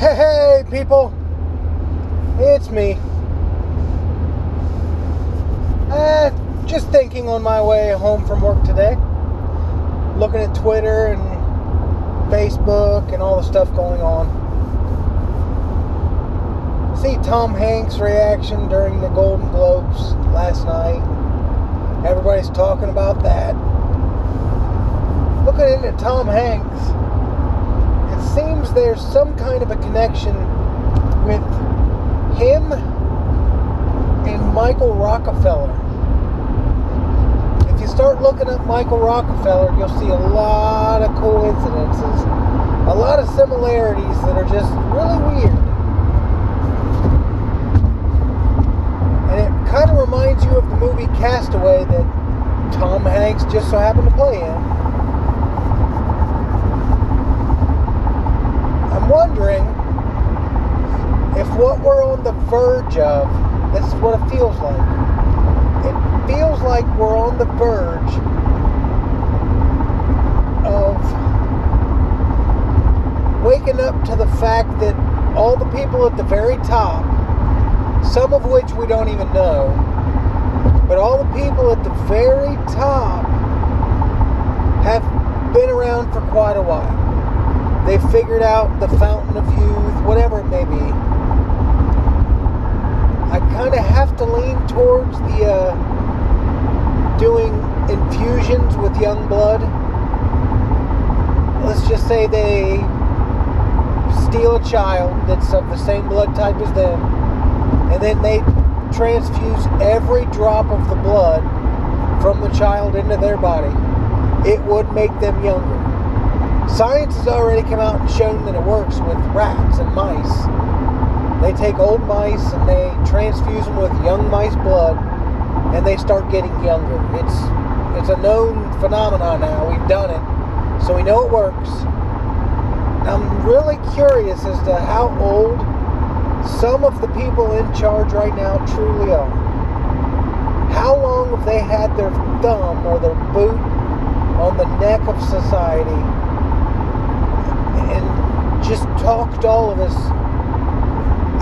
Hey, people, it's me. Just thinking on my way home from work today, looking at Twitter and Facebook and all the stuff going on. See Tom Hanks' reaction during the Golden Globes last night. Everybody's talking about that. Looking into Tom Hanks, it seems there's some kind of a connection with him and Michael Rockefeller. If you start looking at Michael Rockefeller, you'll see a lot of coincidences, a lot of similarities that are just really weird. And it kind of reminds you of the movie Castaway that Tom Hanks just so happened to play in. I'm wondering if what we're on the verge of, this is what it feels like. It feels like we're on the verge of waking up to the fact that all the people at the very top, some of which we don't even know, but all the people at the very top have been around for quite a while. They've figured out the fountain of youth, whatever it may be. I kind of have to lean towards the doing infusions with young blood. Let's just say they steal a child that's of the same blood type as them, and then they transfuse every drop of the blood from the child into their body. It would make them younger. Science has already come out and shown that it works with rats and mice. They take old mice and they transfuse them with young mice blood, and they start getting younger. It's a known phenomenon now. We've done it, so we know it works. And I'm really curious as to how old some of the people in charge right now truly are. How long have they had their thumb or their boot on the neck of society and just talked all of us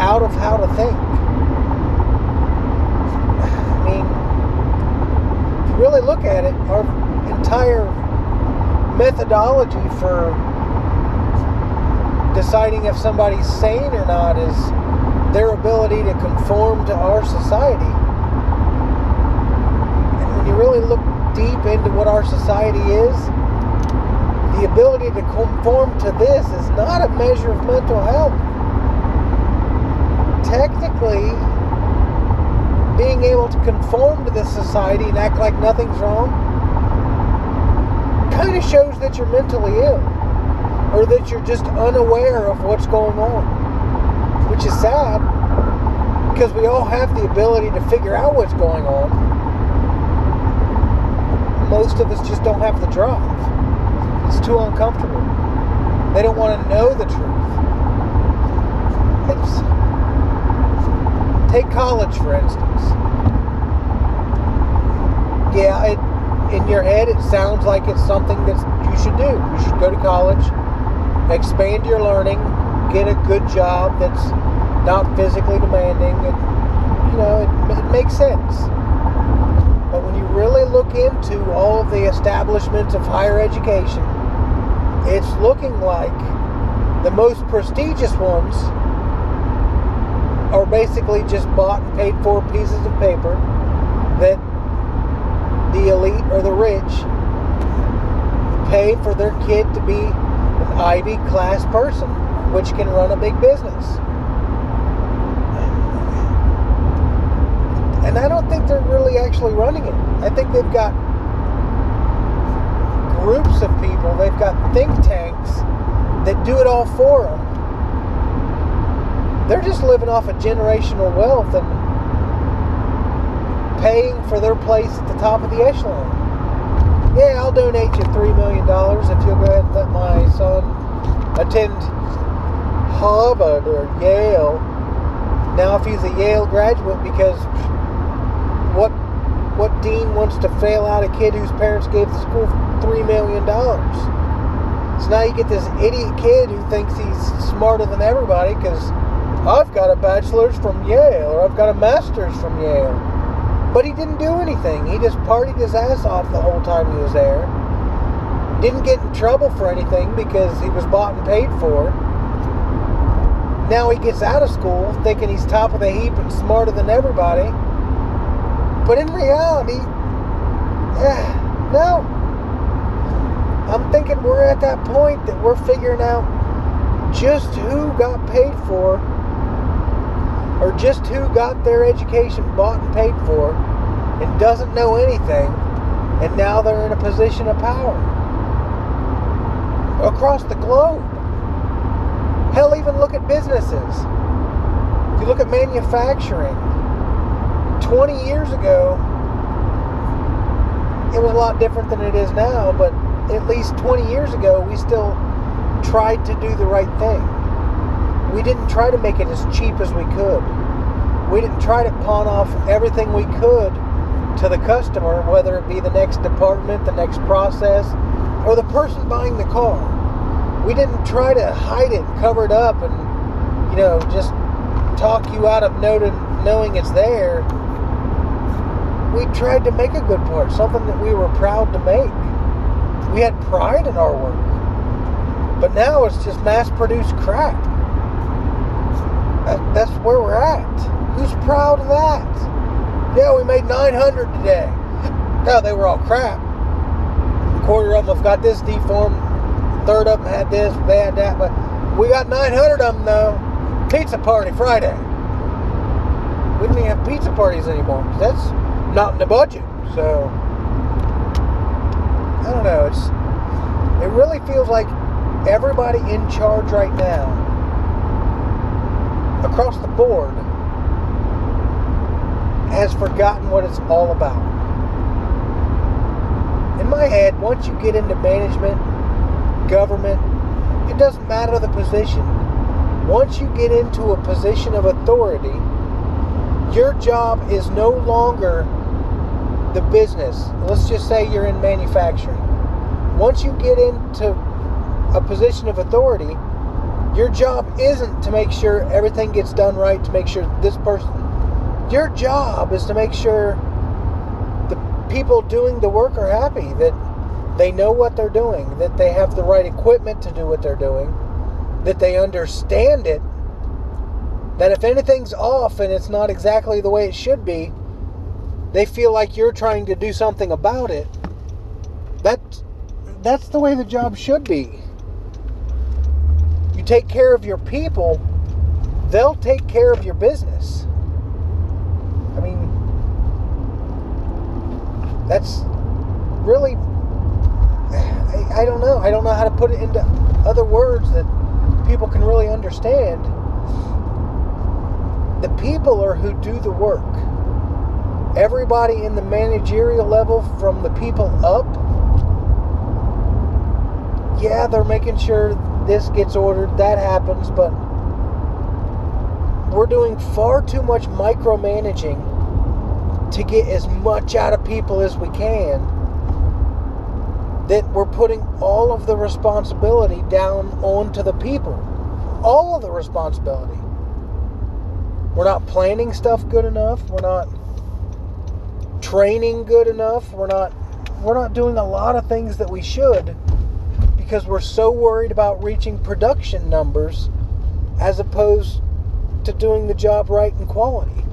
out of how to think? I mean, if you really look at it, our entire methodology for deciding if somebody's sane or not is their ability to conform to our society. And when you really look deep into what our society is, the ability to conform to this is not a measure of mental health. Technically, being able to conform to this society and act like nothing's wrong kind of shows that you're mentally ill, or that you're just unaware of what's going on, which is sad, because we all have the ability to figure out what's going on. Most of us just don't have the drive. It's too uncomfortable. They don't want to know the truth. Take college, for instance. Yeah, in your head it sounds like it's something that you should do. You should go to college, expand your learning, get a good job that's not physically demanding. It makes sense. But when you really look into all of the establishments of higher education, it's looking like the most prestigious ones are basically just bought and paid for pieces of paper that the elite or the rich pay for their kid to be an Ivy class person, which can run a big business. And I don't think they're really actually running it. I think they've got groups of people, they've got think tanks that do it all for them. They're just living off of generational wealth and paying for their place at the top of the echelon. Yeah, I'll donate you $3 million if you'll go ahead and let my son attend Harvard or Yale. Now, if he's a Yale graduate, because what dean wants to fail out a kid whose parents gave the school $3 million? So now you get this idiot kid who thinks he's smarter than everybody because I've got a bachelor's from Yale or I've got a master's from Yale. But he didn't do anything. He just partied his ass off the whole time he was there. Didn't get in trouble for anything because he was bought and paid for. Now he gets out of school thinking he's top of the heap and smarter than everybody. But in reality, no. I'm thinking we're at that point that we're figuring out just who got paid for, or just who got their education bought and paid for and doesn't know anything, and now they're in a position of power across the globe. Hell, even look at businesses. If you look at manufacturing, 20 years ago it was a lot different than it is now, but at least 20 years ago we still tried to do the right thing. We didn't try to make it as cheap as we could. We didn't try to pawn off everything we could to the customer, whether it be the next department, the next process, or the person buying the car. We didn't try to hide it, cover it up, and just talk you out of knowing it's there. We tried to make a good part, something that we were proud to make. We had pride in our work. But now it's just mass-produced crap. That's where we're at. Who's proud of that? Yeah, we made 900 today. No, they were all crap. A quarter of them have got this deformed. A third of them had this, they had that. But we got 900 of them, though. Pizza party Friday. We don't even have pizza parties anymore. That's not in the budget. So, I don't know. It really feels like everybody in charge right now, across the board, has forgotten what it's all about. In my head, once you get into management, government, it doesn't matter the position. Once you get into a position of authority, your job is no longer the business. Let's just say you're in manufacturing. Once you get into a position of authority, your job isn't to make sure everything gets done right, to make sure this person... Your job is to make sure the people doing the work are happy, that they know what they're doing, that they have the right equipment to do what they're doing, that they understand it, that if anything's off and it's not exactly the way it should be, they feel like you're trying to do something about it. That's the way the job should be. You take care of your people, they'll take care of your business. I mean, that's really, I don't know. I don't know how to put it into other words that people can really understand. The people are who do the work. Everybody in the managerial level, from the people up, yeah, they're making sure this gets ordered, that happens, but we're doing far too much micromanaging to get as much out of people as we can, that we're putting all of the responsibility down onto the people. All of the responsibility. We're not planning stuff good enough. We're not training good enough. We're not doing a lot of things that we should, because we're so worried about reaching production numbers as opposed to doing the job right and quality.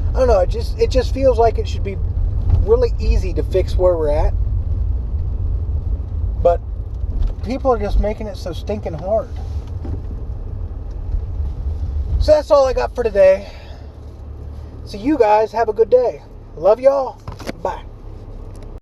I don't know, it just feels like it should be really easy to fix where we're at, but people are just making it so stinking hard. So that's all I got for today. So you guys have a good day. Love y'all.